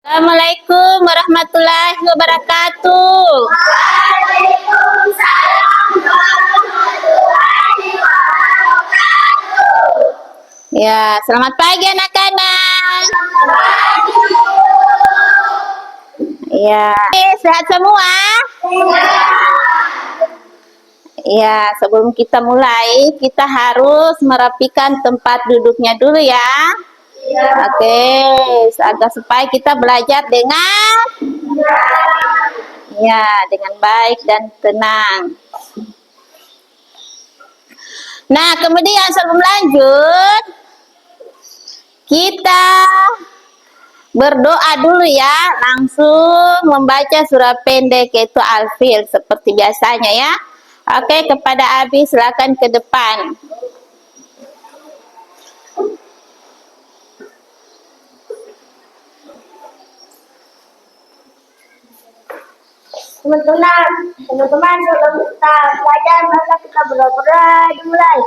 Assalamualaikum warahmatullahi wabarakatuh. Waalaikumsalam warahmatullahi wabarakatuh. Ya, selamat pagi anak-anak. Ya, sehat semua? Ya, sebelum kita mulai, kita harus merapikan tempat duduknya dulu ya. Oke, agar supaya kita belajar dengan baik dan tenang. Nah, kemudian sebelum lanjut, kita berdoa dulu ya, langsung membaca surah pendek yaitu Al-Fil seperti biasanya ya. Oke, kepada Abi silakan ke depan. Teman-teman, sebelum kita belajar, maka kita berdoa dimulai.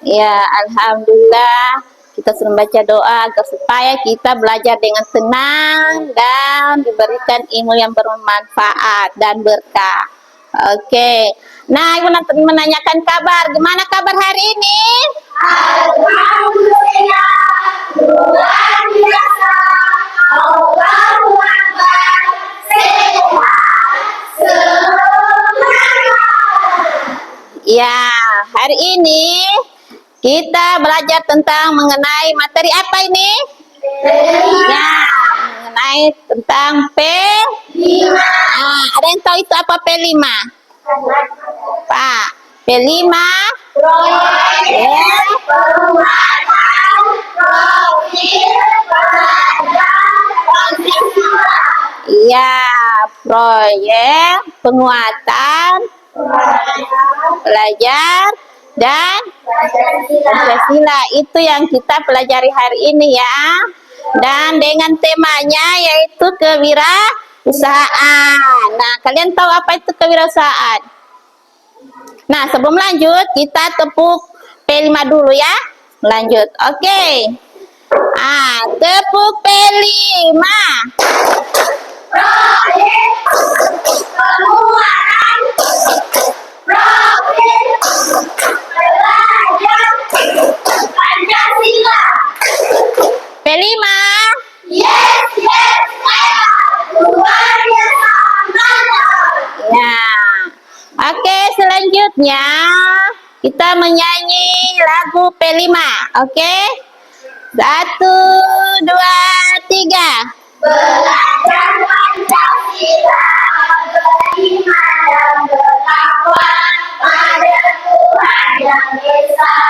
Ya, alhamdulillah kita sudah baca doa agar supaya kita belajar dengan tenang dan diberikan ilmu yang bermanfaat dan berkah. Oke. Nah, ibu menanyakan kabar. Gimana kabar hari ini? Alhamdulillah, luar biasa. Allahu Akbar, sehat semangat. Ya, hari ini kita belajar tentang mengenai materi apa ini? Ya, mengenai tentang P5. Ada yang tahu itu apa P5? Pak, P5 Proyek perumahan profil pelajar Pancasila. Iya, proyek penguatan pelajar dan Pancasila itu yang kita pelajari hari ini ya. Dan dengan temanya yaitu kewirausahaan. Nah, kalian tahu apa itu kewirausahaan? Nah, sebelum lanjut kita tepuk P5 dulu ya. Lanjut. Oke. Tepuk P5. Proyek penguatan profil pelajar Pancasila. P5. Yes, luar biasa mantap. Ya. Oke, selanjutnya kita menyanyi lagu P5. Oke. 1, 2, 3. Belajar Pancasila, beriman dan bertakwa pada Tuhan yang Esa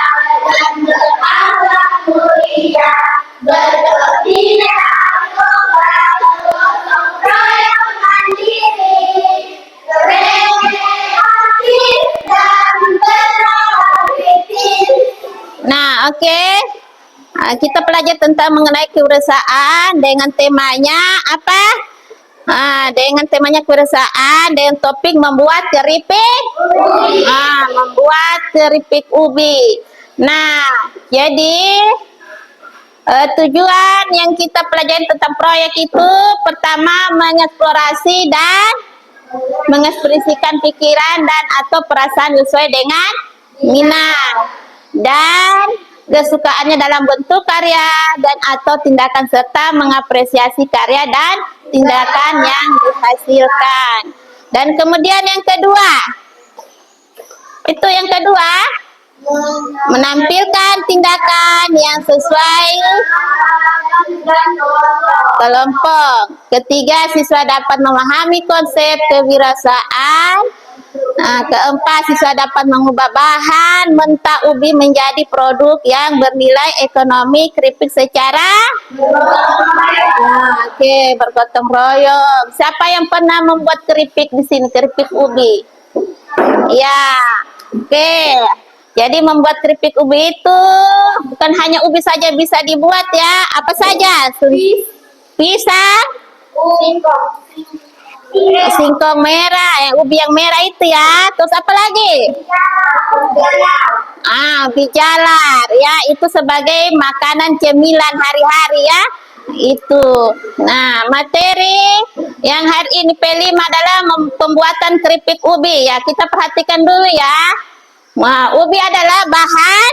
dan berakhlak mulia, berbaktian kepada gotong royong mandiri, kreatif dan beraktivitas. Nah, oke. Kita pelajari tentang mengenai kewirausahaan dengan temanya apa? Dengan temanya kewirausahaan dengan topik membuat keripik membuat keripik ubi. Nah, jadi Tujuan yang kita pelajari tentang proyek itu pertama mengeksplorasi dan mengekspresikan pikiran dan atau perasaan sesuai dengan minat dan kesukaannya dalam bentuk karya dan atau tindakan serta mengapresiasi karya dan tindakan yang dihasilkan. Dan kemudian yang kedua, itu yang kedua, menampilkan tindakan yang sesuai kelompok. Ketiga, siswa dapat memahami konsep kewirausahaan. Keempat, siswa dapat mengubah bahan mentah ubi menjadi produk yang bernilai ekonomi keripik secara bergotong royong. Siapa yang pernah membuat keripik di sini, keripik ubi? Ya, oke. Jadi membuat keripik ubi itu bukan hanya ubi saja bisa dibuat ya. Apa saja? Pisang, singkong merah, ubi yang merah itu ya. Terus apa lagi? Ubi jalar ya, itu sebagai makanan cemilan hari-hari ya. Itu. Nah, materi yang hari ini P5 adalah pembuatan keripik ubi ya. Kita perhatikan dulu ya. Nah, ubi adalah bahan.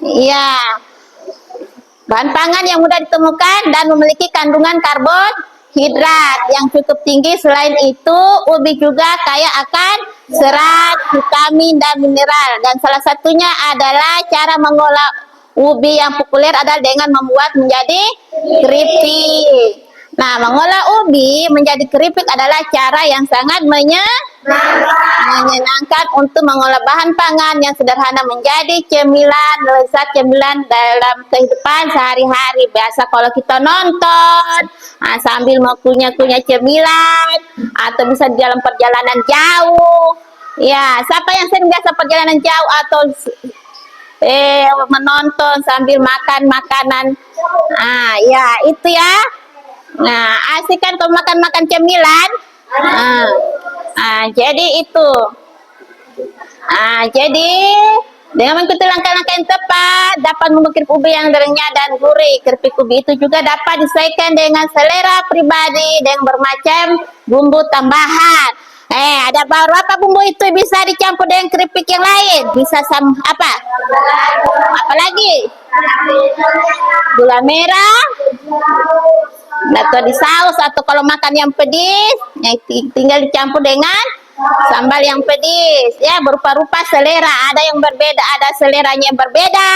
Iya. Bahan pangan yang mudah ditemukan dan memiliki kandungan karbohidrat yang cukup tinggi. Selain itu, ubi juga kaya akan serat, vitamin, dan mineral. Dan salah satunya adalah cara mengolah ubi yang populer adalah dengan membuat menjadi keripik. Nah, mengolah ubi menjadi keripik adalah cara yang sangat menyenangkan untuk mengolah bahan pangan yang sederhana menjadi cemilan, lezat cemilan dalam kehidupan sehari-hari. Biasa kalau kita nonton sambil mau kunyah-kunyah cemilan atau bisa di dalam perjalanan jauh. Ya, siapa yang sering biasa perjalanan jauh atau menonton sambil makan makanan? Ya, itu ya. Nah, asik kan kalau makan-makan cemilan. Jadi itu. Jadi dengan mengikuti langkah-langkah yang tepat dapat membuat keripik ubi yang renyah dan gurih. Keripik ubi itu juga dapat disesuaikan dengan selera pribadi dengan bermacam bumbu tambahan. Ada beberapa bumbu itu bisa dicampur dengan keripik yang lain. Bisa apa? Apalagi? Gula merah. Atau di saus, atau kalau makan yang pedis tinggal dicampur dengan sambal yang pedis ya, berupa-rupa selera. Ada yang berbeda, ada seleranya yang berbeda.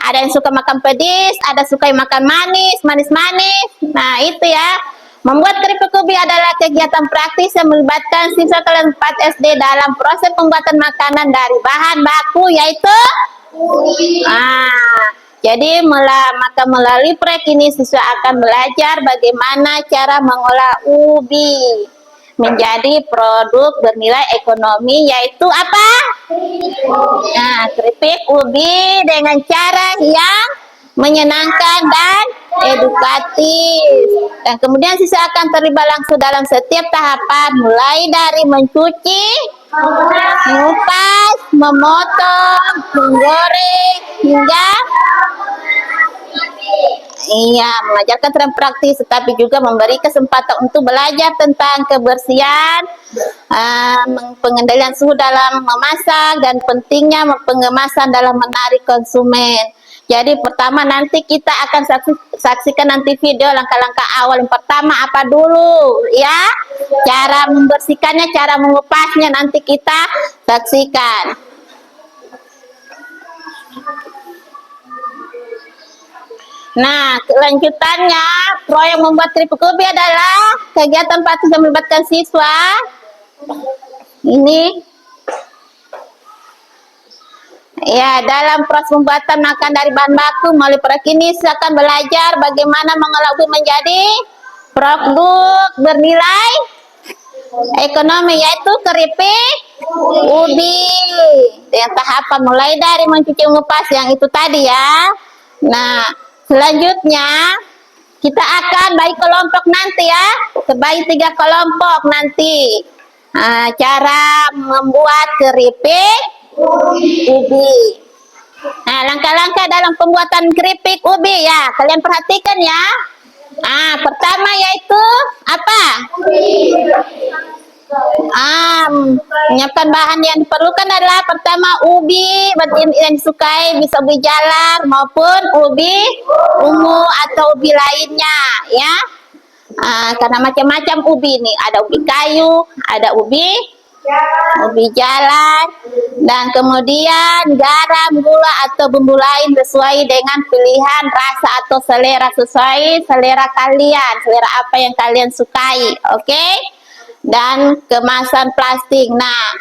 Ada yang suka makan pedis, ada suka yang makan manis. Nah itu ya. Membuat keripik ubi adalah kegiatan praktis yang melibatkan siswa kelas 4 SD dalam proses pembuatan makanan dari bahan baku yaitu jadi maka melalui proyek ini siswa akan belajar bagaimana cara mengolah ubi menjadi produk bernilai ekonomi yaitu apa? Keripik ubi dengan cara yang menyenangkan dan edukatif. Dan kemudian siswa akan terlibat langsung dalam setiap tahapan mulai dari mencuci, mengupas, memotong, menggoreng hingga mengajarkan tren praktis, tetapi juga memberi kesempatan untuk belajar tentang kebersihan, pengendalian suhu dalam memasak, dan pentingnya pengemasan dalam menarik konsumen. Jadi pertama nanti kita akan saksikan nanti video langkah-langkah awal. Yang pertama apa dulu ya? Cara membersihkannya, cara mengupasnya nanti kita saksikan. Nah, kelanjutannya proyek membuat keripik ubi adalah kegiatan praktis yang melibatkan siswa. Ini ya, dalam proses pembuatan makan dari bahan baku melalui proyek ini siswa akan belajar bagaimana mengolah ubi menjadi produk bernilai ekonomi yaitu keripik ubi dengan tahapan mulai dari mencuci, mengupas yang itu tadi ya. Nah, selanjutnya kita akan bagi kelompok nanti ya, bagi 3 kelompok nanti. Cara membuat keripik ubi. Nah, langkah-langkah dalam pembuatan keripik ubi ya. Kalian perhatikan ya. Pertama yaitu apa? Menyiapkan bahan yang diperlukan adalah pertama ubi yang disukai, bisa ubi jalar maupun ubi ungu atau ubi lainnya ya. Karena macam-macam ubi nih, ada ubi kayu, ada ubi jalan, dan kemudian garam, gula atau bumbu lain sesuai dengan pilihan rasa atau selera, sesuai selera kalian, selera apa yang kalian sukai, oke? Dan kemasan plastik. Nah,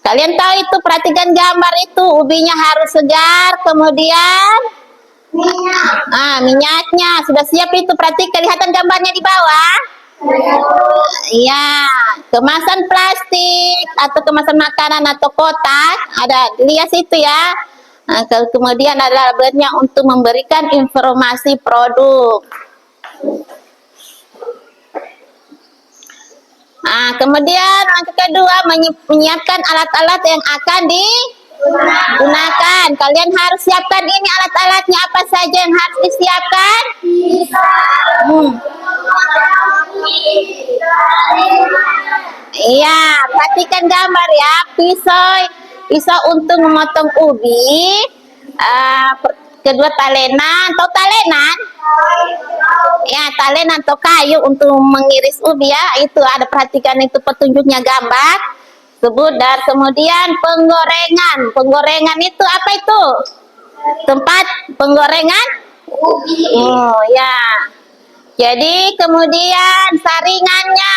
kalian tahu itu, perhatikan gambar itu, ubinya harus segar, kemudian minyaknya sudah siap itu, perhatikan, kelihatan gambarnya di bawah. Iya, kemasan plastik atau kemasan makanan atau kotak, ada lihat itu ya. Kemudian ada labelnya untuk memberikan informasi produk. Kemudian langkah kedua, menyiapkan alat-alat yang akan digunakan. Kalian harus siapkan ini alat-alatnya, apa saja yang harus disiapkan? Iya, perhatikan gambar ya. Pisau untuk memotong ubi. Kedua talenan atau talenan. Ya, talenan atau kayu untuk mengiris ubi ya. Itu ada, perhatikan itu petunjuknya gambar. Dan kemudian penggorengan. Penggorengan itu apa itu? Tempat penggorengan ubi. Oh ya. Jadi kemudian saringannya.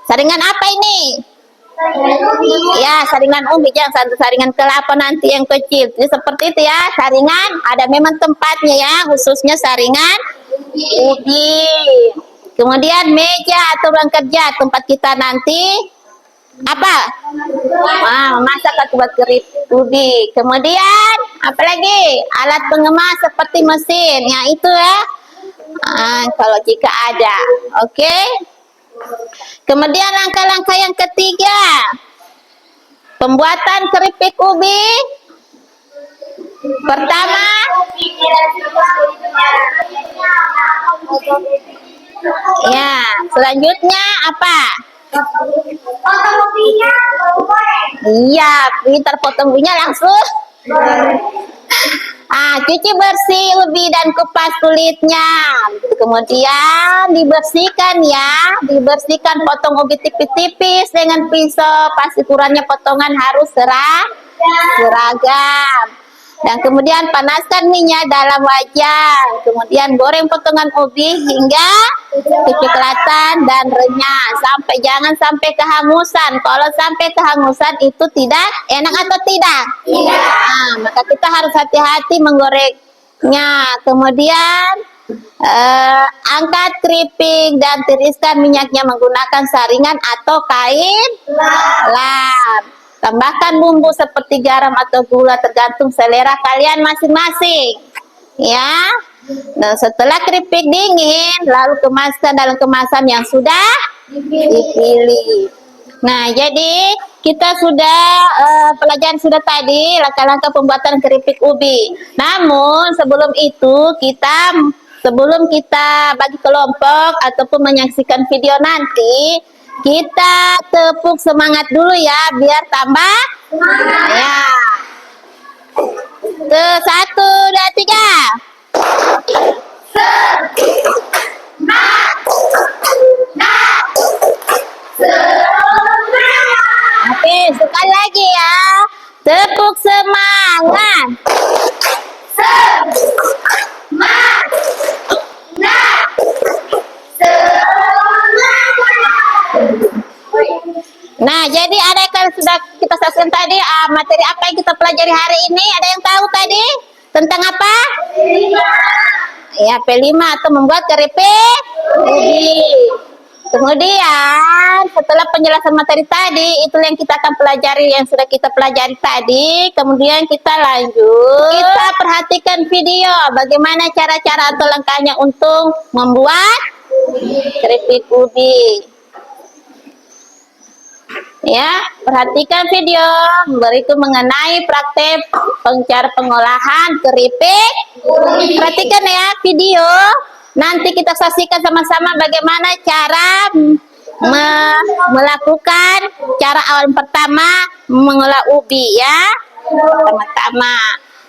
Saringan apa ini? Ya, saringan ubi, jangan saringan kelapa nanti yang kecil. Jadi seperti itu ya, saringan ada memang tempatnya ya, khususnya saringan ubi. Kemudian meja atau ruang kerja, tempat kita nanti apa? Memasak atau buat keripik ubi. Kemudian apa lagi? Alat pengemas seperti mesin. Ya itu ya. Kalau jika ada, oke. Kemudian langkah-langkah yang ketiga, pembuatan keripik ubi. Pertama, ya, selanjutnya apa? Potong ubinya, Iya, pintar potong ubinya langsung. Cuci bersih ubi dan kupas kulitnya. Kemudian dibersihkan ya, dibersihkan, potong ubi tipis-tipis dengan pisau. Pas ukurannya potongan harus seragam. Dan kemudian panaskan minyak dalam wajan. Kemudian goreng potongan ubi hingga kecoklatan dan renyah. Jangan sampai kehangusan. Kalau sampai kehangusan itu tidak enak atau tidak? Tidak. Maka kita harus hati-hati menggorengnya. Kemudian angkat keripik dan tiriskan minyaknya menggunakan saringan atau kain lap. Tambahkan bumbu seperti garam atau gula tergantung selera kalian masing-masing. Ya. Dan setelah keripik dingin, lalu kemaskan dalam kemasan yang sudah dipilih. Nah, jadi kita sudah pelajaran sudah tadi langkah-langkah pembuatan keripik ubi. Namun sebelum itu sebelum kita bagi kelompok ataupun menyaksikan video nanti, kita tepuk semangat dulu ya, biar tambah semangat. Ya. 1, 2, 3. Oke, sekali lagi ya. Tepuk semangat. Nah, jadi ada yang sudah kita saksikan tadi, materi apa yang kita pelajari hari ini? Ada yang tahu tadi? Tentang apa? Ya, P5 atau membuat keripik ubi. Kemudian, setelah penjelasan materi tadi, itu yang kita akan pelajari, yang sudah kita pelajari tadi. Kemudian kita lanjut. Kita perhatikan video bagaimana cara-cara atau langkahnya untuk membuat keripik ubi. Ya, perhatikan video berikut mengenai praktek cara pengolahan keripik. Perhatikan ya video. Nanti kita saksikan sama-sama bagaimana cara melakukan cara awal pertama mengolah ubi ya. Pertama-tama.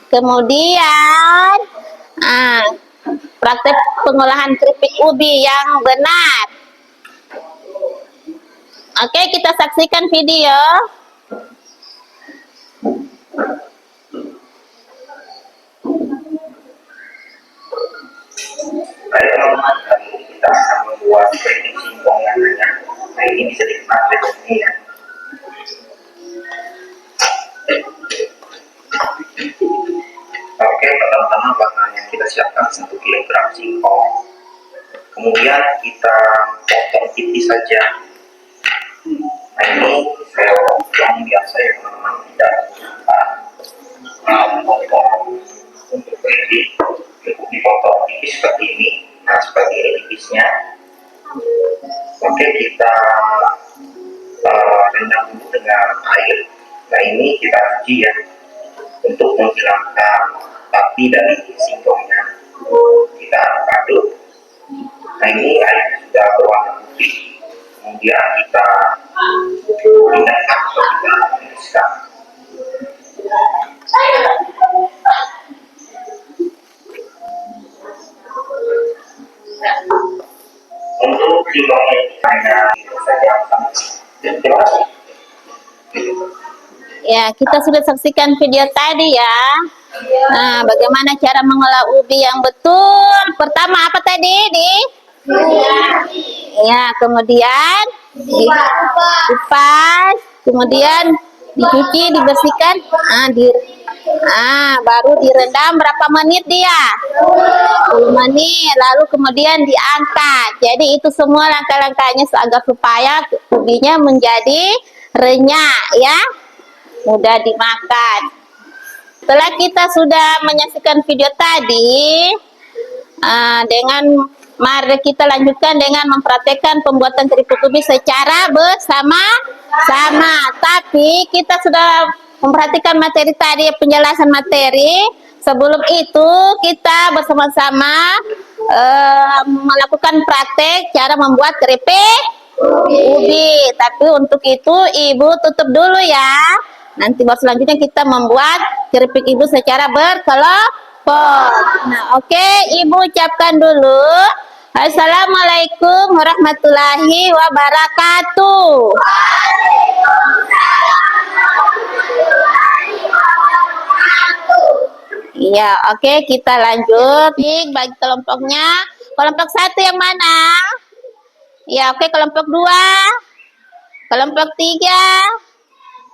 Kemudian praktek pengolahan keripik ubi yang benar. Oke, kita saksikan video. Baik teman-teman, kali ini kita akan membuat keripik singkong yang renyah. Nah, ini bisa dinikmati ini ya. Oke, pertama-tama bahan yang kita siapkan 1 kilogram singkong. Kemudian kita potong tipis saja. Nah, ini saya potong biasa ya teman-teman, tidak potong untuk keripik cukup dipotong tipis seperti ini. Nah, seperti ini tipisnya. Oke, kita rendam dulu dengan air. Nah, ini kita cuci ya untuk menghilangkan api dari singkongnya. Kita aduk. Nah, ini airnya sudah berwarna putih. Kemudian kita pindahkan atau kita tiriskan. Untuk singkongnya ini hanya saja. Terima kasih. Ya, kita sudah saksikan video tadi ya. Nah, bagaimana cara mengolah ubi yang betul? Pertama apa tadi? Ya, kemudian dikupas, kemudian dicuci, dibersihkan, baru direndam berapa menit dia? 10 menit, lalu kemudian diangkat. Jadi itu semua langkah-langkahnya agar supaya ubinya menjadi renyah ya, mudah dimakan. Setelah kita sudah menyaksikan video tadi, mari kita lanjutkan dengan mempraktekkan pembuatan keripik ubi secara bersama-sama. Tapi kita sudah memperhatikan materi tadi, penjelasan materi. Sebelum itu kita bersama-sama melakukan praktek cara membuat keripik ubi. Tapi untuk itu ibu tutup dulu ya. Nanti baru selanjutnya kita membuat keripik ibu secara berkelompok. Nah, oke, ibu ucapkan dulu. Assalamualaikum warahmatullahi wabarakatuh. Iya, oke, kita lanjut. Bagi kelompoknya, kelompok 1 yang mana? Ya, oke, kelompok 2, kelompok 3.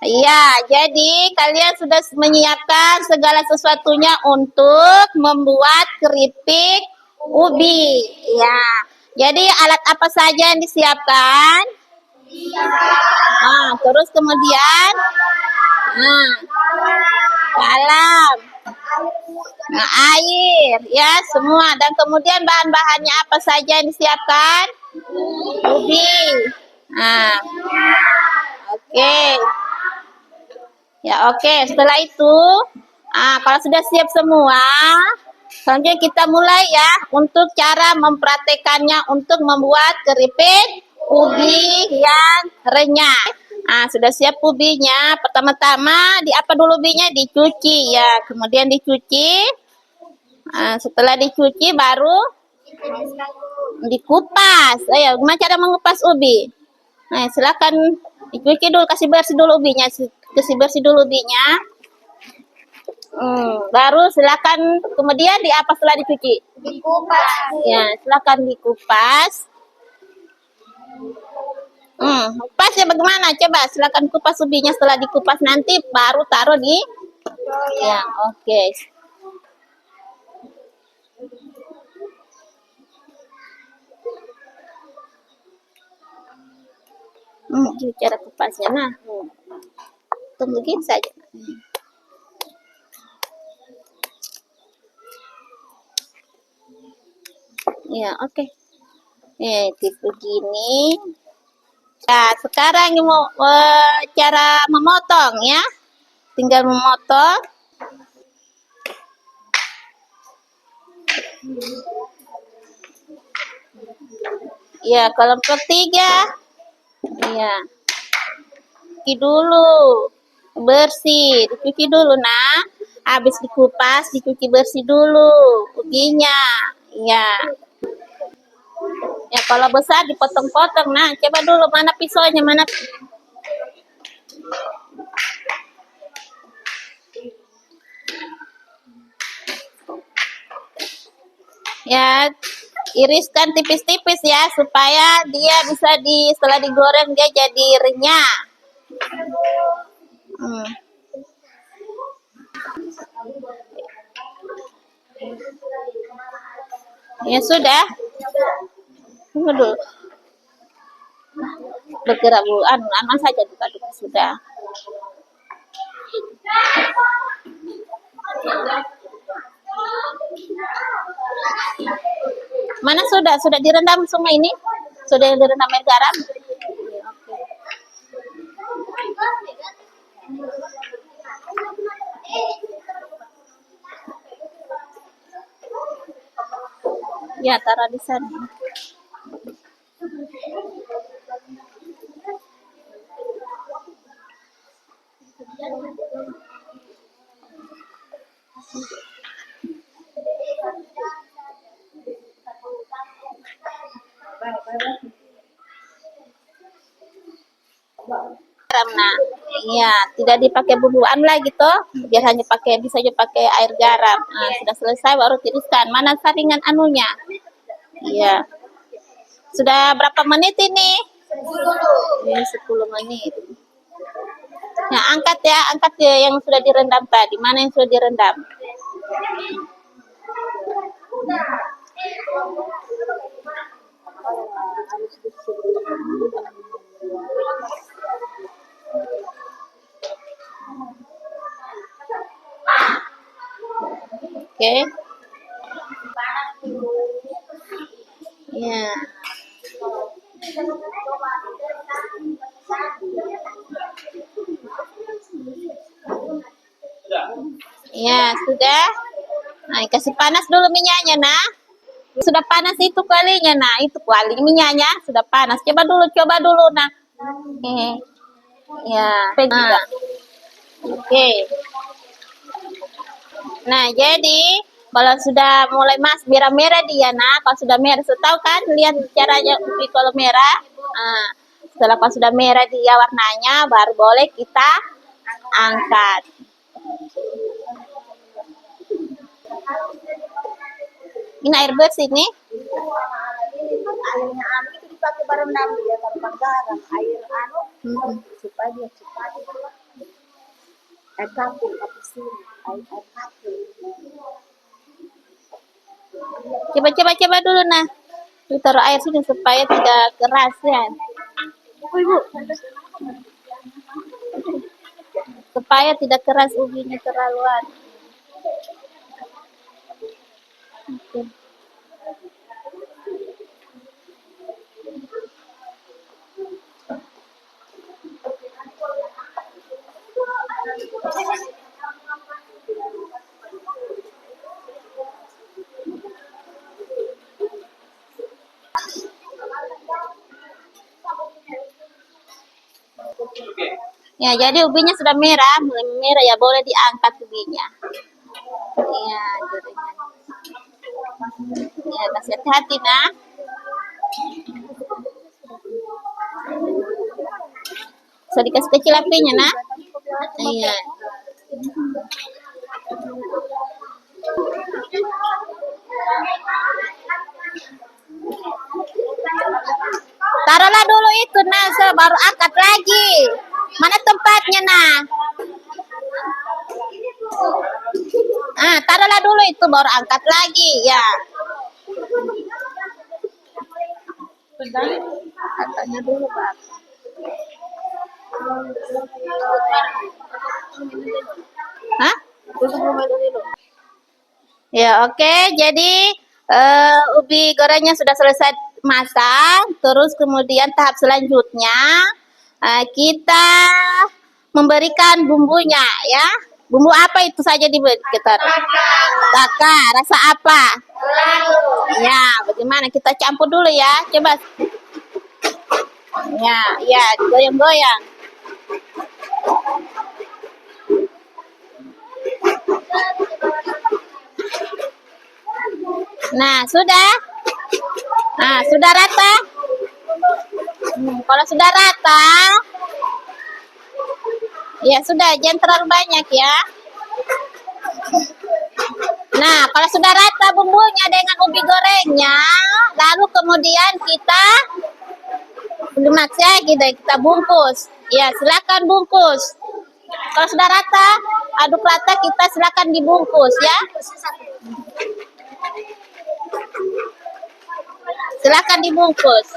Iya, jadi kalian sudah menyiapkan segala sesuatunya untuk membuat keripik ubi. Ya, jadi alat apa saja yang disiapkan? Terus kemudian, garam, air, ya semua. Dan kemudian bahan-bahannya apa saja yang disiapkan? Ubi. Oke. Ya, oke. Setelah itu, kalau sudah siap semua, selanjutnya kita mulai ya untuk cara mempraktekannya untuk membuat keripik ubi yang renyah. Sudah siap ubinya. Pertama-tama apa dulu ubinya? Dicuci ya. Kemudian dicuci. Setelah dicuci baru dikupas. Ayo, gimana cara mengupas ubi? Nah, silakan dicuci dulu, kasih bersih dulu ubinya. Baru silakan kemudian apa setelah dicuci? Dikupas. Ya, silakan dikupas. Kupasnya bagaimana? Coba silakan kupas ubinya. Setelah dikupas nanti baru taruh di oke. Cara kupasnya. Nah, tunggu begini saja. Ya, oke. Begini. Ya, sekarang mau cara memotong ya. Tinggal memotong. Ya, kelompok 3. Ya. Cuci dulu. Bersih, dicuci dulu, Nak. Habis dikupas, dicuci bersih dulu ubinya. Ya. Ya, kalau besar dipotong-potong. Nah, coba dulu mana pisaunya, mana. Ya, iriskan tipis-tipis ya supaya dia bisa setelah digoreng dia jadi renyah. Ya sudah. Tunggu dulu. Bergerak bu, anu saja aduk sudah. Mana sudah direndam semua ini? Sudah direndam air garam? Ya, taruh di sana. Garam, nah, iya, tidak dipakai bumbuan lagi toh, biar hanya bisa aja pakai air garam. Nah, sudah selesai baru tiriskan. Mana saringan anunya? Iya. Sudah berapa menit ini? 10 menit. Nah, angkat ya yang sudah direndam tadi. Mana yang sudah direndam? Oke. Ya. Ya, sudah. Nah, kasih panas dulu minyaknya, nah. Sudah panas itu kualinya, nah. Itu kuali minyaknya sudah panas. Coba dulu, nah. Oke. Ya. Nah. Oke. Nah, jadi kalau sudah mulai merah-merah dia, nah, kalau sudah merah, tahu kan, lihat caranya ubi kalau merah. Nah, setelah kalau sudah merah dia warnanya, baru boleh kita angkat. Ini air bersih nih. Airnya itu dipakai bareng nabi ya, tanpa garam. Air supaya dia cepat. Air kapur sini. Air kapur. Coba dulu, nah. Taruh air sini supaya tidak keras ya. Ibu. Supaya tidak keras ubinya terlaluan. Oke. Ya, jadi ubinya sudah merah, mulai merah ya, boleh diangkat ubinya. Iya, jaringan. Ya, kasih hati-hati, nah. Bisa dikasih kecil apinya, nah. Iya. Taruhlah dulu itu, nah, baru angkat lagi. Mana tempatnya, nah? Taruhlah dulu itu, baru angkat lagi, ya. Katanya dulu, Pak. Hah? Ya, oke. Jadi ubi gorengnya sudah selesai masang. Terus kemudian tahap selanjutnya kita memberikan bumbunya ya. Bumbu apa itu saja diberi kita? Taka, rasa apa? Ya, bagaimana kita campur dulu ya? Coba. Ya, goyang-goyang. Nah, sudah? Nah, sudah rata? Kalau sudah rata, ya sudah, jangan terlalu banyak ya. Nah, kalau sudah rata bumbunya dengan ubi gorengnya, lalu kemudian kita kita bungkus. Ya, silakan bungkus. Kalau sudah rata, aduk rata, kita silakan dibungkus ya. Silakan dibungkus.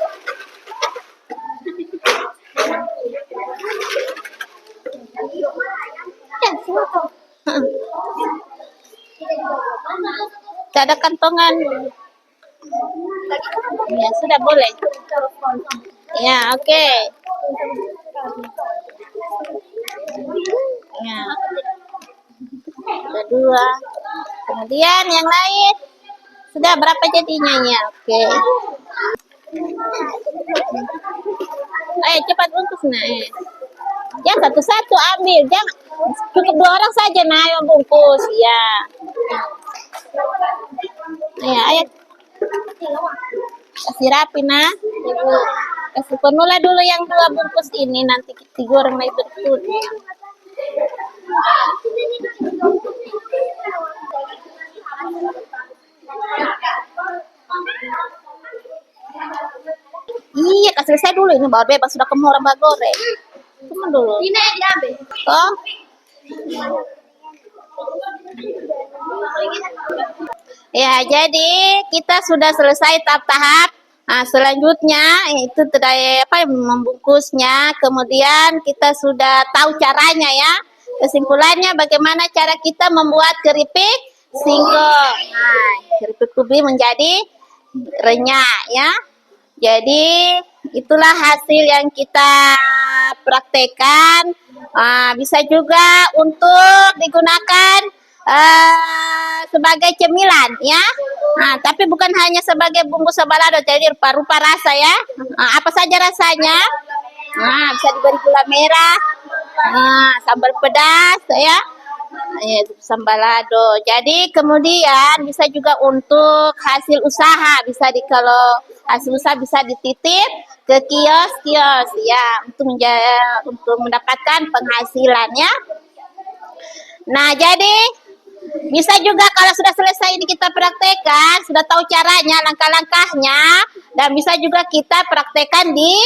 Ya, silakan. Tidak ada kantongan. Ya, sudah boleh. Ya, oke. Ya. Ada 2. Kemudian yang lain. Sudah berapa jadinya ya? Oke. Ayo cepat bungkus nah. Ya, satu-satu ambil. Jangan cukup 2 orang saja nah yang bungkus. Ya. Ayo. Kasih rapi nah. Kasih pemula dulu yang 2 bungkus ini, nanti kita goreng lagi berikutnya. Iya, kasih selesai dulu ini baru bebas sudah kamu orang goreng. Cuma dulu. Ini diambil. Oh. Ya, jadi kita sudah selesai tahap-tahap. Nah, selanjutnya itu membungkusnya. Kemudian kita sudah tahu caranya ya. Kesimpulannya bagaimana cara kita membuat keripik singkong. Nah, keripik ubi menjadi renyah ya. Jadi itulah hasil yang kita praktekkan. Bisa juga untuk digunakan sebagai cemilan ya. Tapi bukan hanya sebagai bumbu sabalado, jadi rupa-rupa rasa ya. Apa saja rasanya. Bisa diberi gula merah, sambal pedas ya. Sambalado. Jadi kemudian bisa juga untuk hasil usaha, kalau hasil usaha bisa dititip ke kios-kios ya untuk mendapatkan penghasilan ya. Nah, jadi bisa juga kalau sudah selesai ini kita praktekkan, sudah tahu caranya, langkah-langkahnya, dan bisa juga kita praktekkan di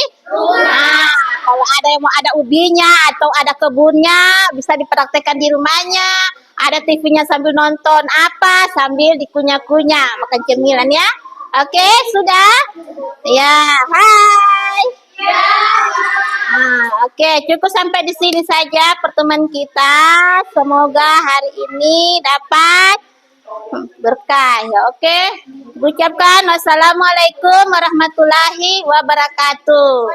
kalau ada yang mau ada ubinya atau ada kebunnya, bisa dipraktekkan di rumahnya. Ada TV-nya sambil nonton sambil dikunyah-kunyah, makan cemilan ya. Oke, sudah? Ya, hai. Oke, cukup sampai di sini saja pertemuan kita. Semoga hari ini dapat berkah ya. Oke, ucapkan wassalamualaikum warahmatullahi wabarakatuh.